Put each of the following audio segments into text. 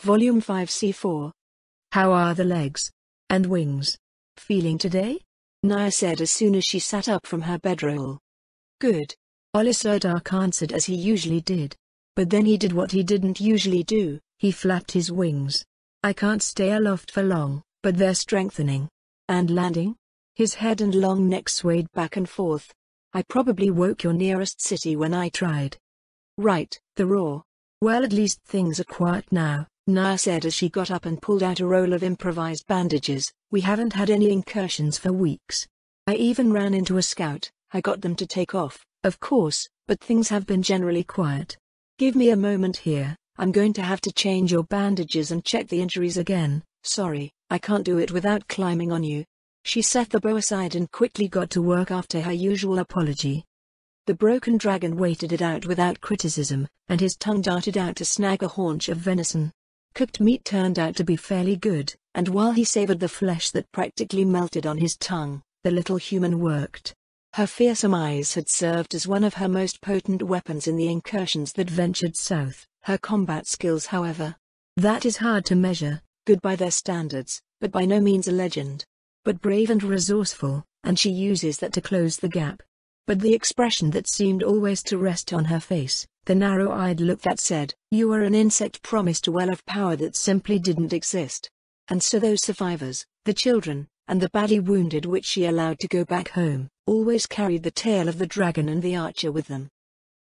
Volume 5 C4. How are the legs and wings feeling today? Naya said as soon as she sat up from her bedroll. Good. Dark answered as he usually did. But then he did what he didn't usually do, he flapped his wings. I can't stay aloft for long, but they're strengthening. And landing? His head and long neck swayed back and forth. I probably woke your nearest city when I tried. Right, the roar. Well, at least things are quiet now, Naya said as she got up and pulled out a roll of improvised bandages. We haven't had any incursions for weeks. I even ran into a scout. I got them to take off, of course, but things have been generally quiet. Give me a moment here, I'm going to have to change your bandages and check the injuries again. Sorry, I can't do it without climbing on you. She set the bow aside and quickly got to work after her usual apology. The broken dragon waited it out without criticism, and his tongue darted out to snag a haunch of venison. Cooked meat turned out to be fairly good, and while he savored the flesh that practically melted on his tongue, the little human worked. Her fearsome eyes had served as one of her most potent weapons in the incursions that ventured south. Her combat skills, however, that is hard to measure, good by their standards, but by no means a legend. But brave and resourceful, and she uses that to close the gap. But the expression that seemed always to rest on her face, the narrow-eyed look that said, "You are an insect promised a well of power that simply didn't exist." And so those survivors, the children, and the badly wounded which she allowed to go back home, always carried the tail of the dragon and the archer with them.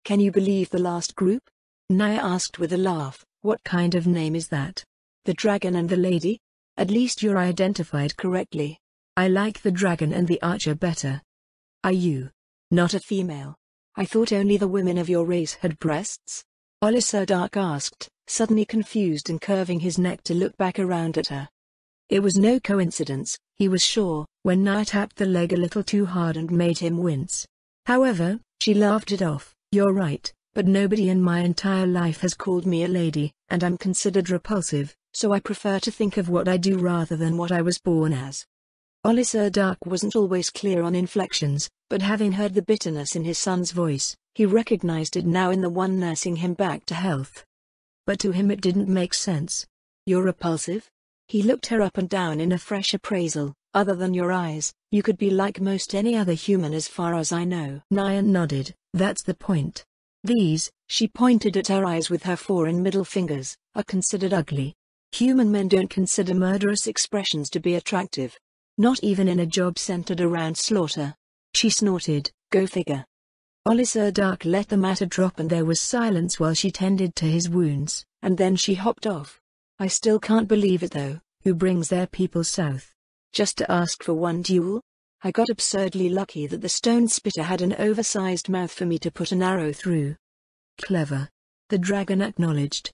Can you believe the last group? Naya asked with a laugh. What kind of name is that? The dragon and the lady? At least you're identified correctly. I like the dragon and the archer better. Are you not a female? I thought only the women of your race had breasts. Dark asked, suddenly confused and curving his neck to look back around at her. It was no coincidence, he was sure, when Naya tapped the leg a little too hard and made him wince. However, she laughed it off. You're right, but nobody in my entire life has called me a lady, and I'm considered repulsive, so I prefer to think of what I do rather than what I was born as. Dark wasn't always clear on inflections, but having heard the bitterness in his son's voice, he recognized it now in the one nursing him back to health. But to him it didn't make sense. You're repulsive? He looked her up and down in a fresh appraisal. Other than your eyes, you could be like most any other human as far as I know. Naya nodded. That's the point. These, she pointed at her eyes with her fore and middle fingers, are considered ugly. Human men don't consider murderous expressions to be attractive. Not even in a job centered around slaughter. She snorted, go figure. Dark let the matter drop and there was silence while she tended to his wounds, and then she hopped off. I still can't believe it though, who brings their people south? Just to ask for one duel? I got absurdly lucky that the stone spitter had an oversized mouth for me to put an arrow through. Clever. The dragon acknowledged.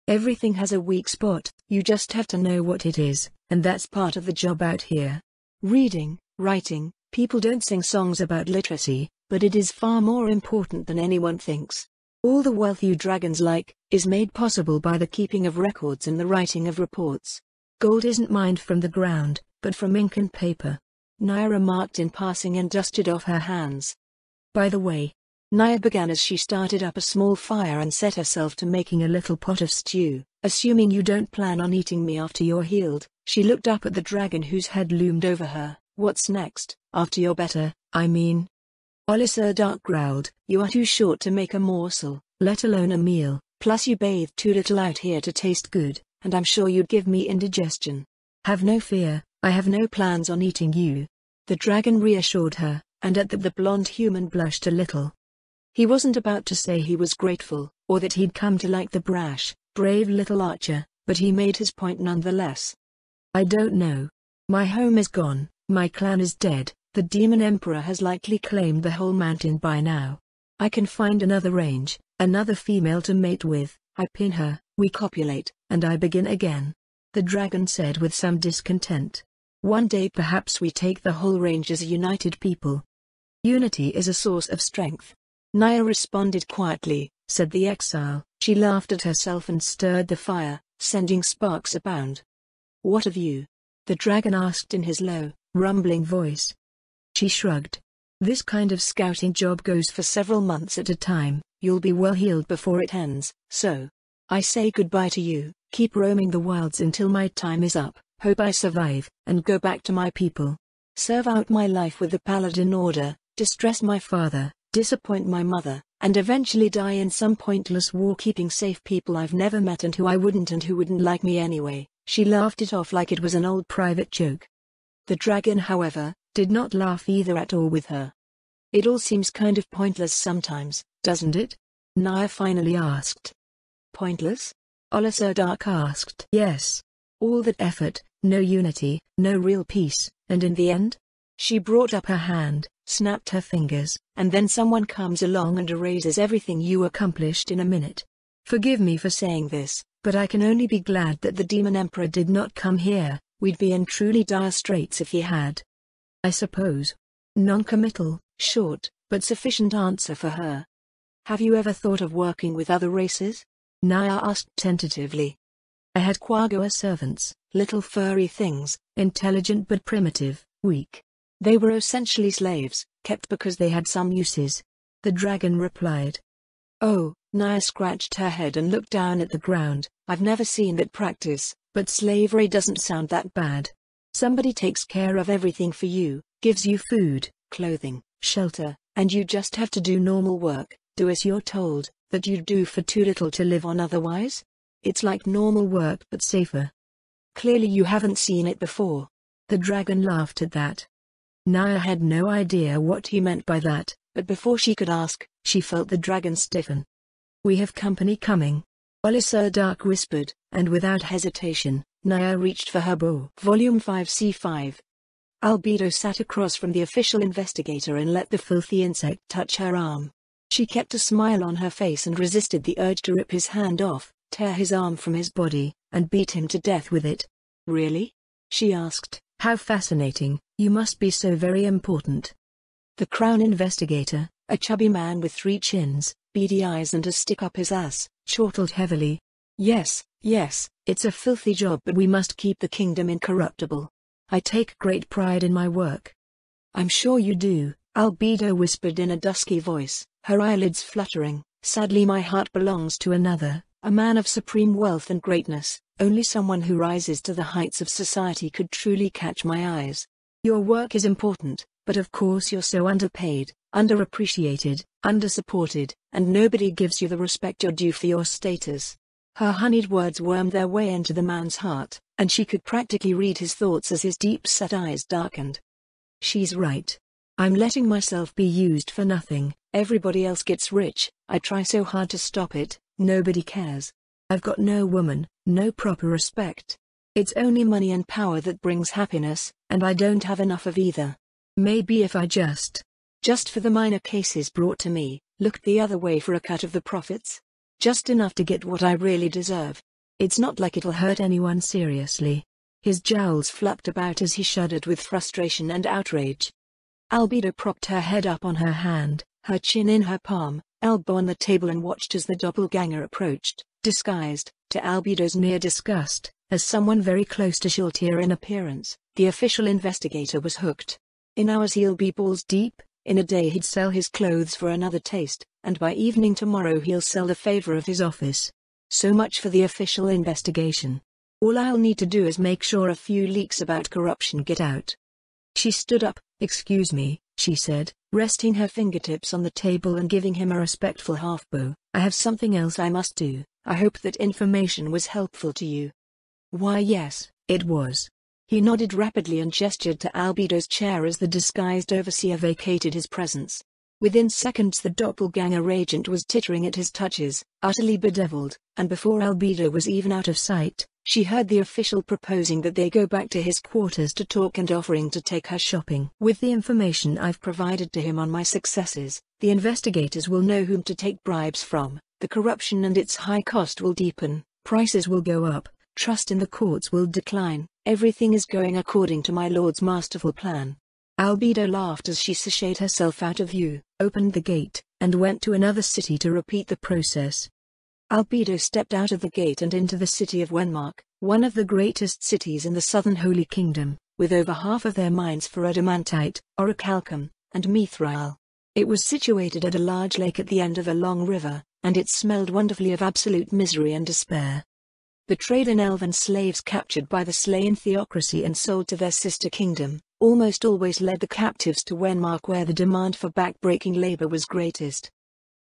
Everything has a weak spot, you just have to know what it is, and that's part of the job out here. Reading, writing, people don't sing songs about literacy, but it is far more important than anyone thinks. All the wealth you dragons like, is made possible by the keeping of records and the writing of reports. Gold isn't mined from the ground, but from ink and paper. Naya remarked in passing and dusted off her hands. By the way, Naya began as she started up a small fire and set herself to making a little pot of stew. Assuming you don't plan on eating me after you're healed, she looked up at the dragon whose head loomed over her. What's next, after you're better, I mean? Dark growled, you are too short to make a morsel, let alone a meal, plus you bathe too little out here to taste good, and I'm sure you'd give me indigestion. Have no fear, I have no plans on eating you. The dragon reassured her, and at that the blonde human blushed a little. He wasn't about to say he was grateful, or that he'd come to like the brash, brave little archer, but he made his point nonetheless. I don't know. My home is gone, my clan is dead, the demon emperor has likely claimed the whole mountain by now. I can find another range, another female to mate with, I pin her, we copulate, and I begin again. The dragon said with some discontent. One day perhaps we take the whole range as a united people. Unity is a source of strength. Naya responded quietly, said the exile. She laughed at herself and stirred the fire, sending sparks abound. What of you? The dragon asked in his low, rumbling voice. She shrugged. This kind of scouting job goes for several months at a time, you'll be well healed before it ends, so I say goodbye to you, Keep roaming the wilds until my time is up, hope I survive, and go back to my people. Serve out my life with the Paladin Order, distress my father, disappoint my mother, and eventually die in some pointless war keeping safe people I've never met and who wouldn't like me anyway." She laughed it off like it was an old private joke. The dragon, however, did not laugh either at all with her. "It all seems kind of pointless sometimes, doesn't it?" Naya finally asked. "Pointless?" Olisar Dark asked. "Yes. All that effort, no unity, no real peace, and in the end?" She brought up her hand, snapped her fingers, and then someone comes along and erases everything you accomplished in a minute. "Forgive me for saying this, but I can only be glad that the Demon Emperor did not come here. We'd be in truly dire straits if he had." I suppose. Non-committal, short, but sufficient answer for her. "Have you ever thought of working with other races?" Naya asked tentatively. "I had Quagga servants, little furry things, intelligent but primitive, weak. They were essentially slaves, kept because they had some uses," the dragon replied. "Oh," Naya scratched her head and looked down at the ground. "I've never seen that practice, but slavery doesn't sound that bad. Somebody takes care of everything for you, gives you food, clothing, shelter, and you just have to do normal work, do as you're told, that you'd do for too little to live on otherwise? It's like normal work but safer." "Clearly you haven't seen it before." The dragon laughed at that. Naya had no idea what he meant by that, but before she could ask, she felt the dragon stiffen. "We have company coming," Olisar Dark whispered, and without hesitation, Naya reached for her bow. Volume 5c5. Albedo sat across from the official investigator and let the filthy insect touch her arm. She kept a smile on her face and resisted the urge to rip his hand off, tear his arm from his body, and beat him to death with it. "Really?" she asked. "How fascinating, you must be so very important." The Crown investigator, a chubby man with 3 chins, beady eyes and a stick up his ass, chortled heavily. Yes, it's a filthy job but we must keep the kingdom incorruptible. I take great pride in my work." "I'm sure you do," Albedo whispered in a dusky voice, her eyelids fluttering. "Sadly my heart belongs to another, a man of supreme wealth and greatness. Only someone who rises to the heights of society could truly catch my eyes. Your work is important, but of course you're so underpaid, underappreciated, undersupported, and nobody gives you the respect you're due for your status." Her honeyed words wormed their way into the man's heart, and she could practically read his thoughts as his deep-set eyes darkened. "She's right. I'm letting myself be used for nothing. Everybody else gets rich, I try so hard to stop it, nobody cares. I've got no woman, no proper respect. It's only money and power that brings happiness, and I don't have enough of either. Maybe if I just for the minor cases brought to me, looked the other way for a cut of the profits? Just enough to get what I really deserve. It's not like it'll hurt anyone seriously." His jowls flapped about as he shuddered with frustration and outrage. Albedo propped her head up on her hand, her chin in her palm, elbow on the table and watched as the doppelganger approached, disguised, to Albedo's near disgust, as someone very close to Shiltir in appearance. The official investigator was hooked. In hours he'll be balls deep, in a day he'd sell his clothes for another taste, and by evening tomorrow he'll sell the favor of his office. So much for the official investigation. All I'll need to do is make sure a few leaks about corruption get out. She stood up. "Excuse me," she said, resting her fingertips on the table and giving him a respectful half-bow. "I have something else I must do. I hope that information was helpful to you." "Why yes, it was." He nodded rapidly and gestured to Albedo's chair as the disguised overseer vacated his presence. Within seconds the doppelganger agent was tittering at his touches, utterly bedeviled, and before Albedo was even out of sight, she heard the official proposing that they go back to his quarters to talk and offering to take her shopping. "With the information I've provided to him on my successes, the investigators will know whom to take bribes from, the corruption and its high cost will deepen, prices will go up, trust in the courts will decline, everything is going according to my lord's masterful plan." Albedo laughed as she sashayed herself out of view, opened the gate, and went to another city to repeat the process. Albedo stepped out of the gate and into the city of Wenmark, one of the greatest cities in the southern Holy Kingdom, with over half of their mines for adamantite, orichalcum, and mithril. It was situated at a large lake at the end of a long river, and it smelled wonderfully of absolute misery and despair. The trade in elven slaves captured by the slain theocracy and sold to their sister kingdom, almost always led the captives to Wenmark, where the demand for back-breaking labor was greatest.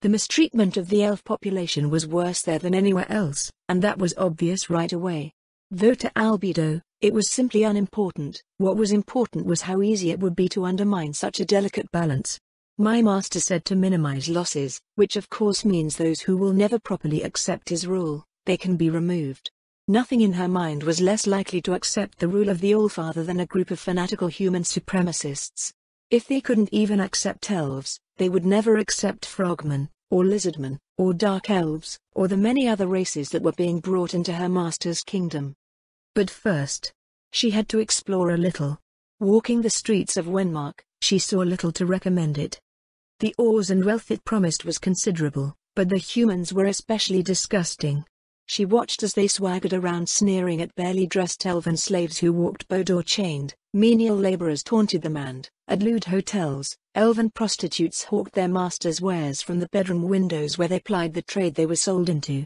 The mistreatment of the elf population was worse there than anywhere else, and that was obvious right away. Though to Albedo, it was simply unimportant. What was important was how easy it would be to undermine such a delicate balance. My master said to minimize losses, which of course means those who will never properly accept his rule, they can be removed. Nothing in her mind was less likely to accept the rule of the Allfather than a group of fanatical human supremacists. If they couldn't even accept elves, they would never accept frogmen, or lizardmen, or dark elves, or the many other races that were being brought into her master's kingdom. But first, she had to explore a little. Walking the streets of Wenmark, she saw little to recommend it. The ores and wealth it promised was considerable, but the humans were especially disgusting. She watched as they swaggered around sneering at barely dressed elven slaves who walked bowed or chained, menial laborers taunted them, and, at lewd hotels, elven prostitutes hawked their masters' wares from the bedroom windows where they plied the trade they were sold into.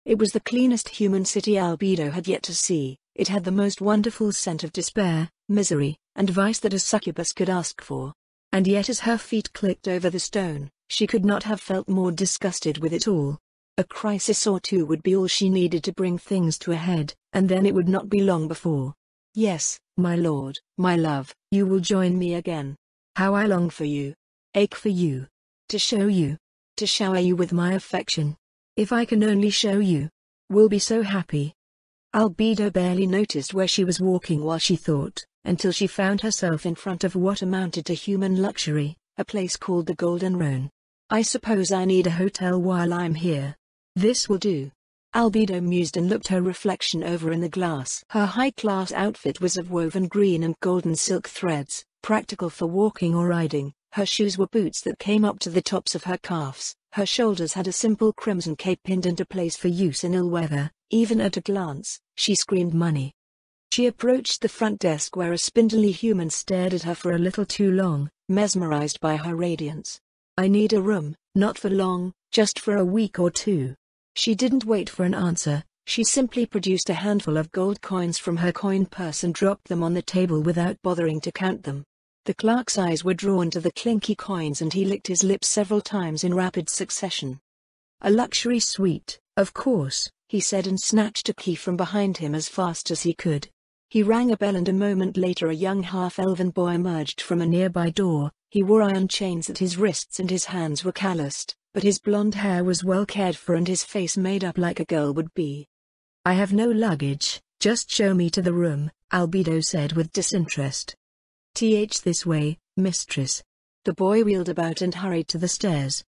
It was the cleanest human city Albedo had yet to see. It had the most wonderful scent of despair, misery, and vice that a succubus could ask for. And yet as her feet clicked over the stone, she could not have felt more disgusted with it all. A crisis or two would be all she needed to bring things to a head, and then it would not be long before. Yes, my lord, my love, you will join me again. How I long for you. Ache for you. To show you. To shower you with my affection. If I can only show you. We'll be so happy. Albedo barely noticed where she was walking while she thought, until she found herself in front of what amounted to human luxury, a place called the Golden Roan. I suppose I need a hotel while I'm here. This will do. Albedo mused and looked her reflection over in the glass. Her high-class outfit was of woven green and golden silk threads, practical for walking or riding. Her shoes were boots that came up to the tops of her calves. Her shoulders had a simple crimson cape pinned into place for use in ill weather. Even at a glance, she screamed money. She approached the front desk where a spindly human stared at her for a little too long, mesmerized by her radiance. I need a room, not for long, just for a week or two. She didn't wait for an answer, she simply produced a handful of gold coins from her coin purse and dropped them on the table without bothering to count them. The clerk's eyes were drawn to the clinky coins and he licked his lips several times in rapid succession. A luxury suite, of course, he said and snatched a key from behind him as fast as he could. He rang a bell and a moment later a young half-elven boy emerged from a nearby door. He wore iron chains at his wrists and his hands were calloused, but his blonde hair was well cared for and his face made up like a girl would be. I have no luggage, just show me to the room, Albedo said with disinterest. This way, mistress. The boy wheeled about and hurried to the stairs.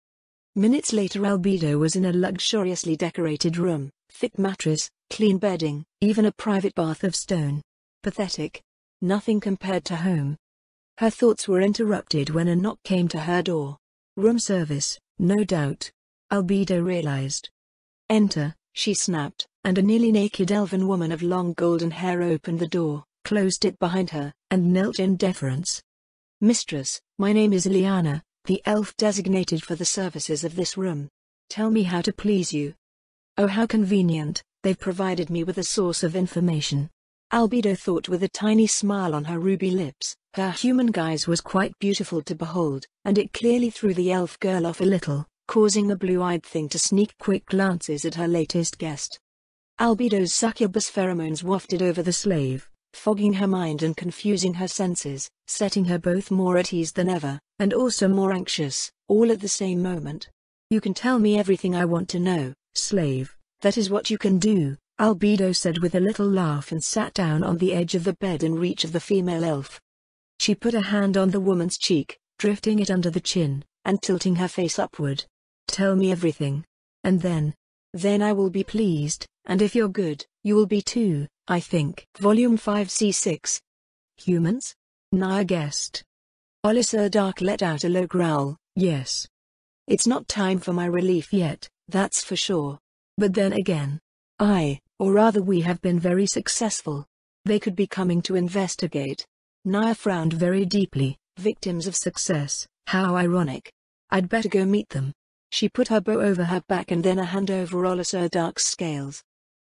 Minutes later Albedo was in a luxuriously decorated room, thick mattress, clean bedding, even a private bath of stone. Pathetic. Nothing compared to home. Her thoughts were interrupted when a knock came to her door. Room service, no doubt. Albedo realized. Enter, she snapped, and a nearly naked elven woman of long golden hair opened the door, closed it behind her, and knelt in deference. Mistress, my name is Ileana, the elf designated for the services of this room. Tell me how to please you. Oh, how convenient, they've provided me with a source of information. Albedo thought with a tiny smile on her ruby lips. Her human guise was quite beautiful to behold, and it clearly threw the elf girl off a little, causing the blue-eyed thing to sneak quick glances at her latest guest. Albedo's succubus pheromones wafted over the slave, fogging her mind and confusing her senses, setting her both more at ease than ever, and also more anxious, all at the same moment. You can tell me everything I want to know, slave, that is what you can do, Albedo said with a little laugh and sat down on the edge of the bed in reach of the female elf. She put a hand on the woman's cheek, drifting it under the chin, and tilting her face upward. Tell me everything. And then I will be pleased, and if you're good, you will be too, I think. Volume 5c6. Humans? Naya guessed. Olisar Dark let out a low growl. Yes. It's not time for my relief yet, that's for sure. But then again, or rather we have been very successful. They could be coming to investigate. Naya frowned very deeply. Victims of success, how ironic. I'd better go meet them. She put her bow over her back and then a hand over Olisar Dark's scales.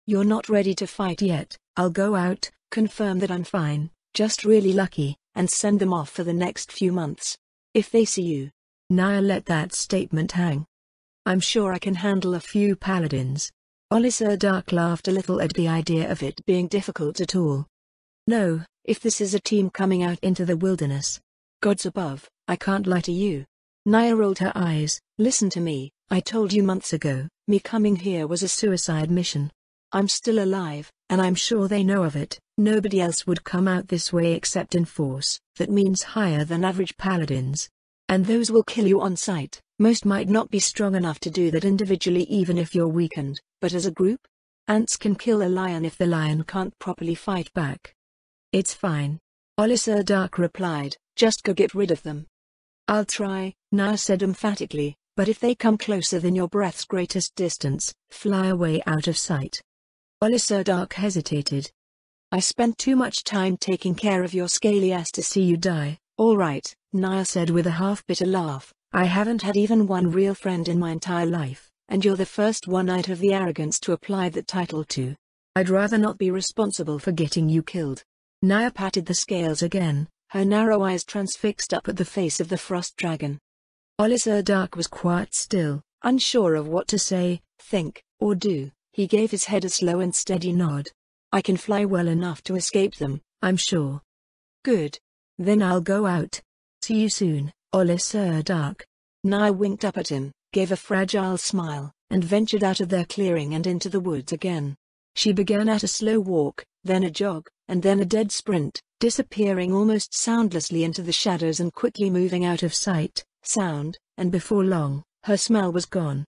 You're not ready to fight yet. I'll go out, confirm that I'm fine, just really lucky, and send them off for the next few months. If they see you. Naya let that statement hang. I'm sure I can handle a few paladins. Olisar Dark laughed a little at the idea of it being difficult at all. No, if this is a team coming out into the wilderness. Gods above, I can't lie to you. Naya rolled her eyes. Listen to me, I told you months ago, me coming here was a suicide mission. I'm still alive, and I'm sure they know of it. Nobody else would come out this way except in force. That means higher than average paladins. And those will kill you on sight. Most might not be strong enough to do that individually even if you're weakened, but as a group? Ants can kill a lion if the lion can't properly fight back. It's fine. Olisar Dark replied, just go get rid of them. I'll try, Naya said emphatically, but if they come closer than your breath's greatest distance, fly away out of sight. Olisar Dark hesitated. I spent too much time taking care of your scaly ass to see you die. All right, Naya said with a half-bitter laugh, I haven't had even one real friend in my entire life, and you're the first one I'd have the arrogance to apply that title to. I'd rather not be responsible for getting you killed. Naya patted the scales again, her narrow eyes transfixed up at the face of the frost dragon. Olisar Dark was quite still, unsure of what to say, think, or do. He gave his head a slow and steady nod. I can fly well enough to escape them, I'm sure. Good. Then I'll go out. See you soon, Olisar Dark. Naya winked up at him, gave a fragile smile, and ventured out of their clearing and into the woods again. She began at a slow walk, then a jog, and then a dead sprint, disappearing almost soundlessly into the shadows and quickly moving out of sight, sound, and before long, her smell was gone.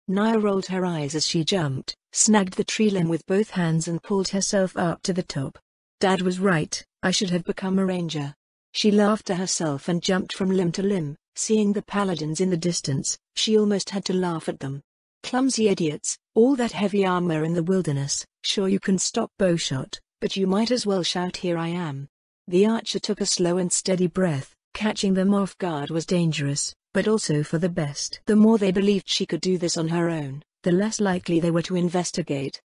Naya rolled her eyes as she jumped, snagged the tree limb with both hands and pulled herself up to the top. Dad was right, I should have become a ranger. She laughed to herself and jumped from limb to limb, seeing the paladins in the distance. She almost had to laugh at them. Clumsy idiots, all that heavy armor in the wilderness. Sure you can stop bowshot, but you might as well shout here I am. The archer took a slow and steady breath. Catching them off guard was dangerous, but also for the best. The more they believed she could do this on her own, the less likely they were to investigate.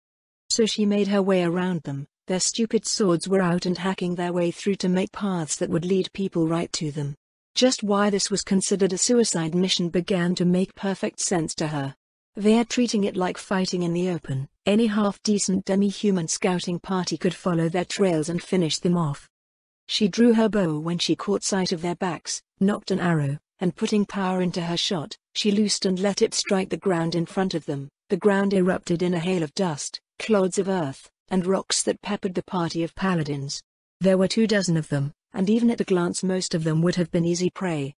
So she made her way around them. Their stupid swords were out and hacking their way through to make paths that would lead people right to them. Just why this was considered a suicide mission began to make perfect sense to her. They're treating it like fighting in the open. Any half-decent demi-human scouting party could follow their trails and finish them off. She drew her bow when she caught sight of their backs, nocked an arrow, and putting power into her shot, she loosed and let it strike the ground in front of them. The ground erupted in a hail of dust, clods of earth, and rocks that peppered the party of paladins. There were 24 of them, and even at a glance most of them would have been easy prey.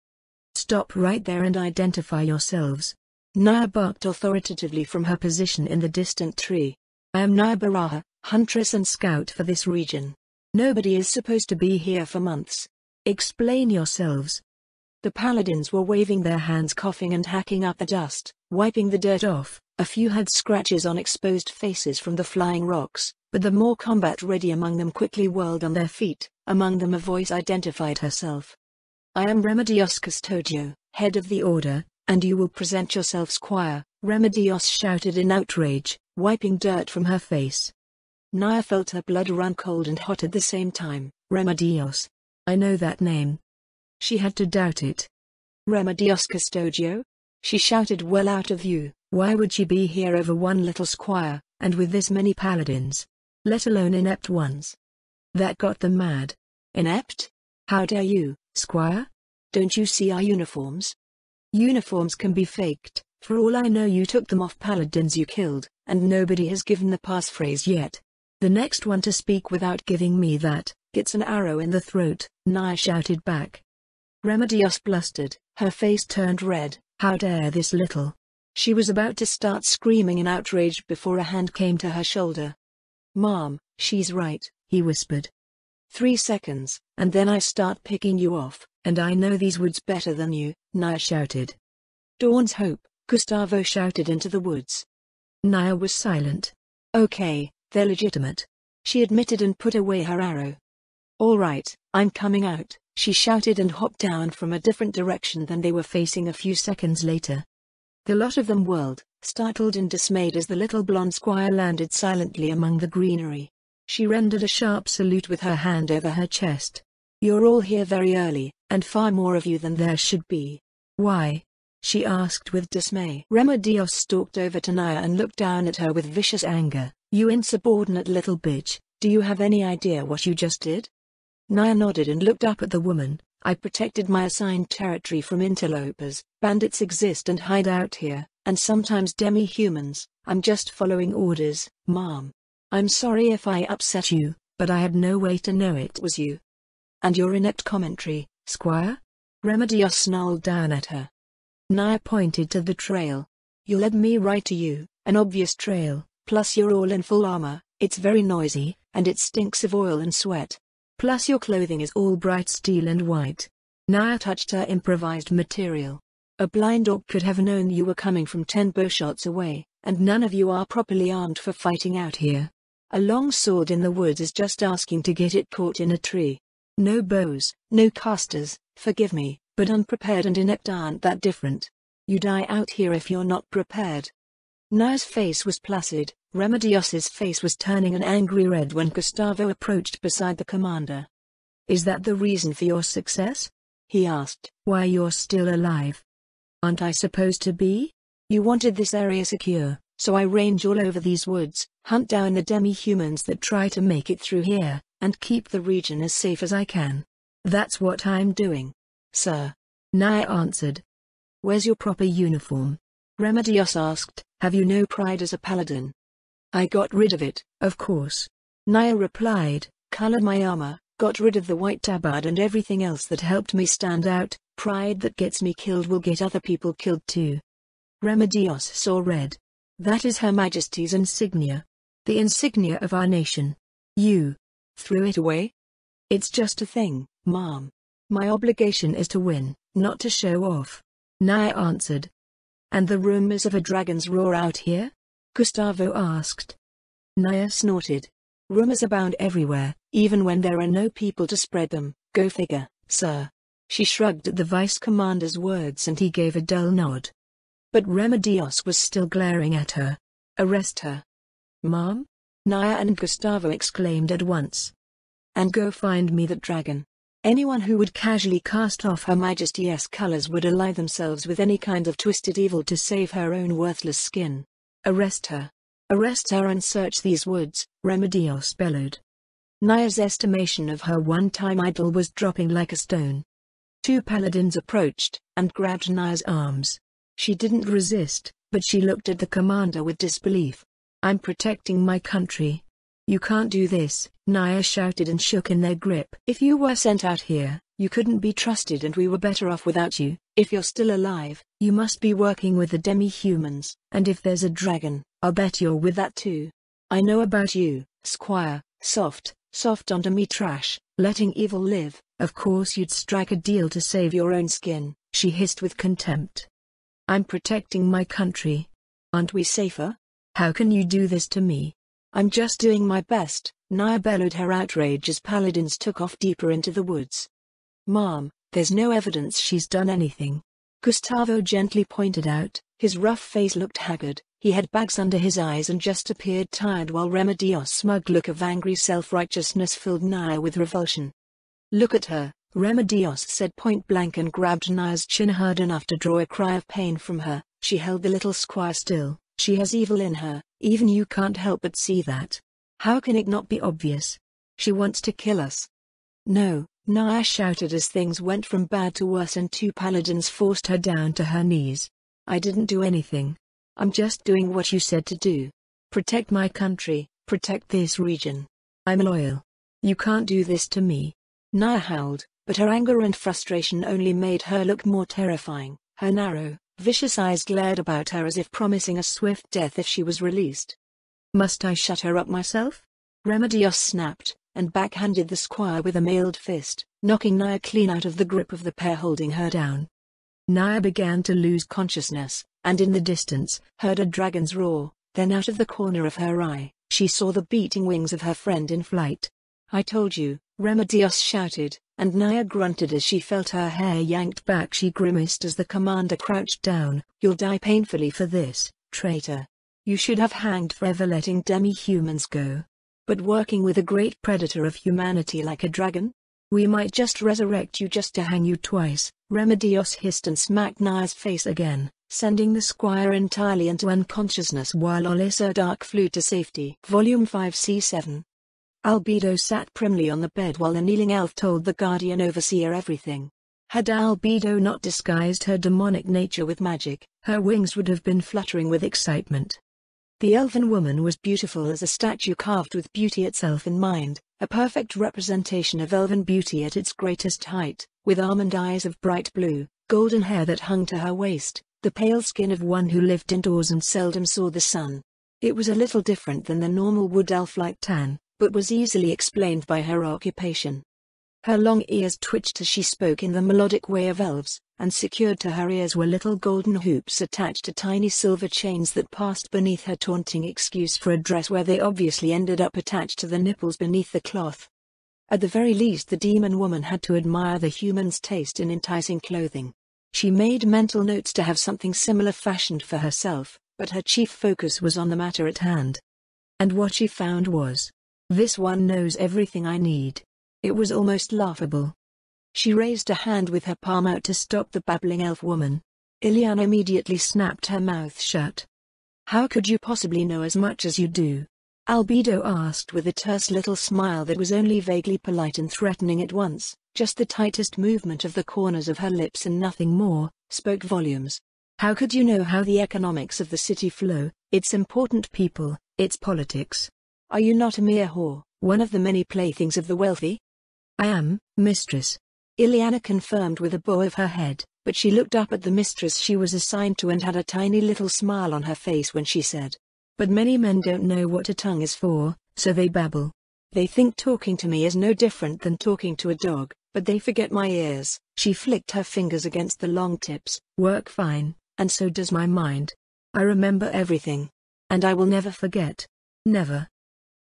Stop right there and identify yourselves. Naya barked authoritatively from her position in the distant tree. I am Naya Baraha, huntress and scout for this region. Nobody is supposed to be here for months. Explain yourselves. The paladins were waving their hands, coughing and hacking up the dust, wiping the dirt off. A few had scratches on exposed faces from the flying rocks, but the more combat-ready among them quickly whirled on their feet. Among them a voice identified herself. I am Remedios Custodio, head of the order, and you will present yourself, squire, Remedios shouted in outrage, wiping dirt from her face. Naya felt her blood run cold and hot at the same time. Remedios. I know that name. She had to doubt it. Remedios Custodio? She shouted well out of view. Why would she be here over one little squire, and with this many paladins? Let alone inept ones. That got them mad. Inept? How dare you, squire? Don't you see our uniforms? Uniforms can be faked. For all I know you took them off paladins you killed, and nobody has given the passphrase yet. The next one to speak without giving me that, gets an arrow in the throat, Naya shouted back. Remedios blustered, her face turned red. How dare this little... She was about to start screaming in outrage before a hand came to her shoulder. Mom, she's right, he whispered. 3 seconds, and then I start picking you off, and I know these woods better than you, Naya shouted. Dawn's hope, Gustavo shouted into the woods. Naya was silent. Okay, they're legitimate. She admitted and put away her arrow. All right, I'm coming out, she shouted and hopped down from a different direction than they were facing a few seconds later. The lot of them whirled, startled and dismayed as the little blonde squire landed silently among the greenery. She rendered a sharp salute with her hand over her chest. "You're all here very early, and far more of you than there should be." "Why?" she asked with dismay. Remedios stalked over to Naya and looked down at her with vicious anger. "You insubordinate little bitch, do you have any idea what you just did?" Naya nodded and looked up at the woman. "I protected my assigned territory from interlopers. Bandits exist and hide out here, and sometimes demi-humans. I'm just following orders, Mom. I'm sorry if I upset you, but I had no way to know it was you. And your inept commentary, Squire?" Remedios snarled down at her. Naya pointed to the trail. "You led me right to you, an obvious trail, plus you're all in full armor, it's very noisy, and it stinks of oil and sweat. Plus your clothing is all bright steel and white." Naya touched her improvised material. "A blind orc could have known you were coming from 10 bowshots away, and none of you are properly armed for fighting out here. A long sword in the woods is just asking to get it caught in a tree. No bows, no casters, forgive me, but unprepared and inept aren't that different. You die out here if you're not prepared." Naya's face was placid. Remedios's face was turning an angry red when Gustavo approached beside the commander. "Is that the reason for your success?" he asked. "Why, you're still alive. Aren't I supposed to be? You wanted this area secure, so I range all over these woods, hunt down the demi-humans that try to make it through here, and keep the region as safe as I can. That's what I'm doing, sir," Naya answered. "Where's your proper uniform?" Remedios asked. "Have you no pride as a paladin?" "I got rid of it, of course," Naya replied. "Colored my armor, got rid of the white tabard and everything else that helped me stand out. Pride that gets me killed will get other people killed too." Remedios saw red. "That is Her Majesty's insignia. The insignia of our nation. You threw it away?" "It's just a thing, Mom. My obligation is to win, not to show off," Naya answered. "And the rumors of a dragon's roar out here?" Gustavo asked. Naya snorted. "Rumors abound everywhere, even when there are no people to spread them. Go figure, sir." She shrugged at the vice commander's words and he gave a dull nod. But Remedios was still glaring at her. "Arrest her." "Mom?" Naya and Gustavo exclaimed at once. "And go find me that dragon. Anyone who would casually cast off Her Majesty's colors would ally themselves with any kind of twisted evil to save her own worthless skin. Arrest her. Arrest her and search these woods," Remedios bellowed. Naya's estimation of her one-time idol was dropping like a stone. 2 paladins approached, and grabbed Naya's arms. She didn't resist, but she looked at the commander with disbelief. "I'm protecting my country." "You can't do this," Naya shouted and shook in their grip. "If you were sent out here, you couldn't be trusted and we were better off without you. If you're still alive, you must be working with the demi-humans, and if there's a dragon, I'll bet you're with that too. I know about you, Squire, soft onto me trash, letting evil live. Of course you'd strike a deal to save your own skin," she hissed with contempt. "I'm protecting my country. Aren't we safer? How can you do this to me?" "I'm just doing my best," Naya bellowed her outrage as paladins took off deeper into the woods. "Mom, there's no evidence she's done anything," Gustavo gently pointed out. His rough face looked haggard, he had bags under his eyes and just appeared tired while Remedios' smug look of angry self-righteousness filled Naya with revulsion. "Look at her," Remedios said point-blank and grabbed Naya's chin hard enough to draw a cry of pain from her. "She held the little squire still. She has evil in her, even you can't help but see that. How can it not be obvious? She wants to kill us." "No," Naya shouted as things went from bad to worse and 2 paladins forced her down to her knees. "I didn't do anything. I'm just doing what you said to do. Protect my country, protect this region. I'm loyal. You can't do this to me." Naya howled, but her anger and frustration only made her look more terrifying. Her narrow, vicious eyes glared about her as if promising a swift death if she was released. "Must I shut her up myself?" Remedios snapped, and backhanded the squire with a mailed fist, knocking Naya clean out of the grip of the pair holding her down. Naya began to lose consciousness, and in the distance, heard a dragon's roar. Then out of the corner of her eye, she saw the beating wings of her friend in flight. "I told you," Remedios shouted, and Naya grunted as she felt her hair yanked back. She grimaced as the commander crouched down. "You'll die painfully for this, Traitor. You should have hanged for ever letting demi-humans go. But working with a great predator of humanity like a dragon? We might just resurrect you just to hang you twice. Remedios hissed and smacked Naya's face again, sending the squire entirely into unconsciousness while Olisar Dark flew to safety. Volume 5 C7. Albedo sat primly on the bed while the kneeling elf told the guardian overseer everything. Had Albedo not disguised her demonic nature with magic, her wings would have been fluttering with excitement. The elven woman was beautiful as a statue carved with beauty itself in mind, a perfect representation of elven beauty at its greatest height, with almond eyes of bright blue, golden hair that hung to her waist, the pale skin of one who lived indoors and seldom saw the sun. It was a little different than the normal wood elf-like tan, but was easily explained by her occupation. Her long ears twitched as she spoke in the melodic way of elves, and secured to her ears were little golden hoops attached to tiny silver chains that passed beneath her taunting excuse for a dress where they obviously ended up attached to the nipples beneath the cloth. At the very least the demon woman had to admire the human's taste in enticing clothing. She made mental notes to have something similar fashioned for herself, but her chief focus was on the matter at hand. And what she found was, "This one knows everything I need." It was almost laughable. She raised a hand with her palm out to stop the babbling elf woman. Ileana immediately snapped her mouth shut. "How could you possibly know as much as you do?" Albedo asked with a terse little smile that was only vaguely polite and threatening at once. Just the tightest movement of the corners of her lips and nothing more, spoke volumes. "How could you know how the economics of the city flow, its important people, its politics? Are you not a mere whore, one of the many playthings of the wealthy?" "I am, mistress," Ileana confirmed with a bow of her head, but she looked up at the mistress she was assigned to and had a tiny little smile on her face when she said, "But many men don't know what a tongue is for, so they babble. They think talking to me is no different than talking to a dog, but they forget my ears." She flicked her fingers against the long tips. "Work fine, and so does my mind. I remember everything. And I will never forget. Never."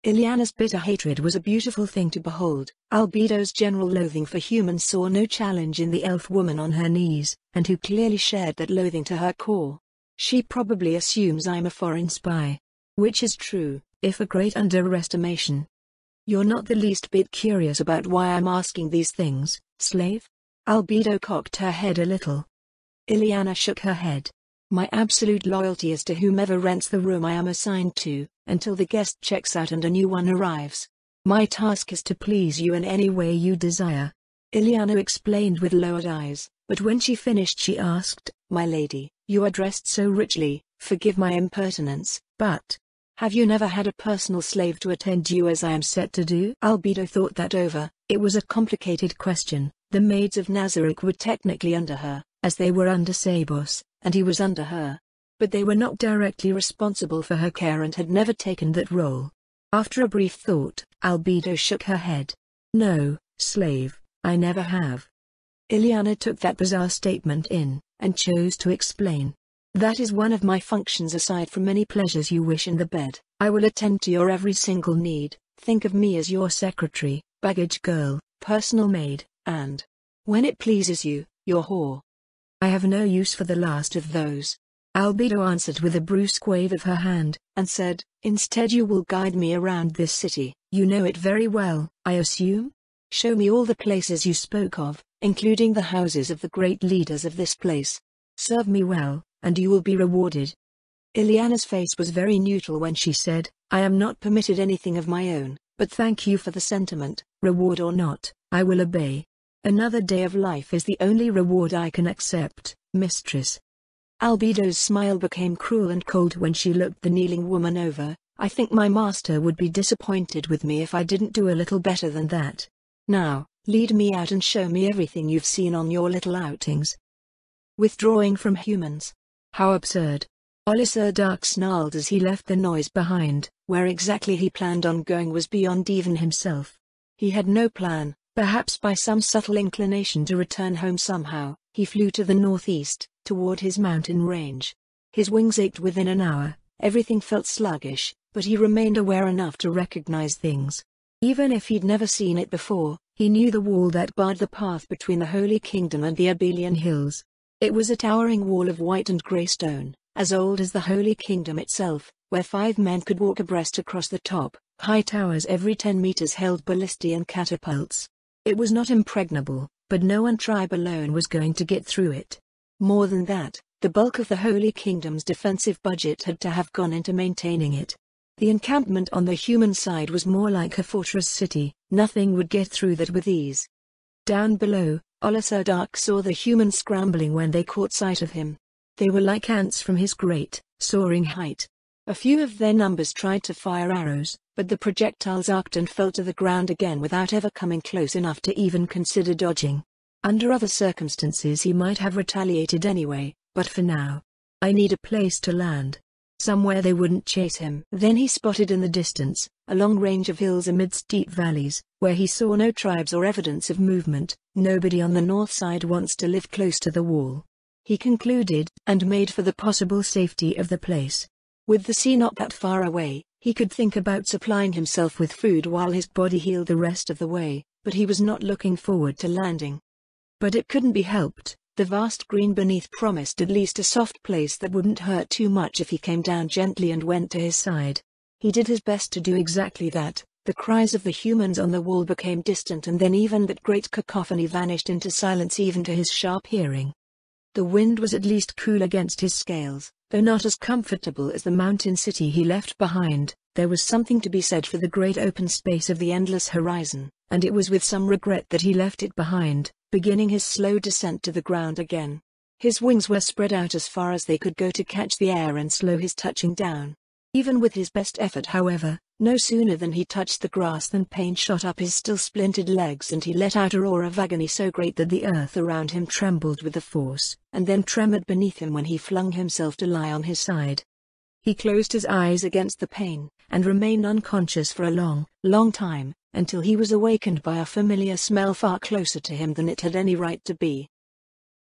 Ileana's bitter hatred was a beautiful thing to behold. Albedo's general loathing for humans saw no challenge in the elf woman on her knees, and who clearly shared that loathing to her core. "She probably assumes I'm a foreign spy. Which is true, if a great underestimation. You're not the least bit curious about why I'm asking these things, slave?" Albedo cocked her head a little. Ileana shook her head. "My absolute loyalty is to whomever rents the room I am assigned to, until the guest checks out and a new one arrives. My task is to please you in any way you desire," Ileana explained with lowered eyes, but when she finished she asked, "My lady, you are dressed so richly, forgive my impertinence, but have you never had a personal slave to attend you as I am set to do?" Albedo thought that over. It was a complicated question. The maids of Nazarick were technically under her, as they were under Sabos, and he was under her. But they were not directly responsible for her care and had never taken that role. After a brief thought, Albedo shook her head. "No, slave, I never have." Ileana took that bizarre statement in, and chose to explain. "That is one of my functions aside from any pleasures you wish in the bed. I will attend to your every single need. Think of me as your secretary, baggage girl, personal maid, and, when it pleases you, your whore." "I have no use for the last of those," Albedo answered with a brusque wave of her hand, and said, "Instead you will guide me around this city. You know it very well, I assume? Show me all the places you spoke of, including the houses of the great leaders of this place. Serve me well, and you will be rewarded." Ileana's face was very neutral when she said, "I am not permitted anything of my own, but thank you for the sentiment. Reward or not, I will obey. Another day of life is the only reward I can accept, mistress." Albedo's smile became cruel and cold when she looked the kneeling woman over. "I think my master would be disappointed with me if I didn't do a little better than that. Now, lead me out and show me everything you've seen on your little outings." Withdrawing from humans. How absurd. Olisar Dark snarled as he left the noise behind. Where exactly he planned on going was beyond even himself. He had no plan. Perhaps by some subtle inclination to return home somehow, he flew to the northeast, toward his mountain range. His wings ached within an hour, everything felt sluggish, but he remained aware enough to recognize things. Even if he'd never seen it before, he knew the wall that barred the path between the Holy Kingdom and the Abelian Hills. It was a towering wall of white and grey stone, as old as the Holy Kingdom itself, where 5 men could walk abreast across the top. High towers every 10 meters held ballistae and catapults. It was not impregnable, but no one tribe alone was going to get through it. More than that, the bulk of the Holy Kingdom's defensive budget had to have gone into maintaining it. The encampment on the human side was more like a fortress city. Nothing would get through that with ease. Down below, Olisar Dark saw the humans scrambling when they caught sight of him. They were like ants from his great, soaring height. A few of their numbers tried to fire arrows, but the projectiles arced and fell to the ground again without ever coming close enough to even consider dodging. Under other circumstances he might have retaliated anyway, but for now. I need a place to land. Somewhere they wouldn't chase him. Then he spotted in the distance, a long range of hills amidst deep valleys, where he saw no tribes or evidence of movement. Nobody on the north side wants to live close to the wall, he concluded, and made for the possible safety of the place. With the sea not that far away, he could think about supplying himself with food while his body healed the rest of the way, but he was not looking forward to landing. But it couldn't be helped. The vast green beneath promised at least a soft place that wouldn't hurt too much if he came down gently and went to his side. He did his best to do exactly that. The cries of the humans on the wall became distant, and then even that great cacophony vanished into silence even to his sharp hearing. The wind was at least cool against his scales, though not as comfortable as the mountain city he left behind. There was something to be said for the great open space of the endless horizon, and it was with some regret that he left it behind, beginning his slow descent to the ground again. His wings were spread out as far as they could go to catch the air and slow his touching down. Even with his best effort, however, no sooner than he touched the grass than pain shot up his still splintered legs and he let out a roar of agony so great that the earth around him trembled with the force, and then tremored beneath him when he flung himself to lie on his side. He closed his eyes against the pain, and remained unconscious for a long time, until he was awakened by a familiar smell far closer to him than it had any right to be.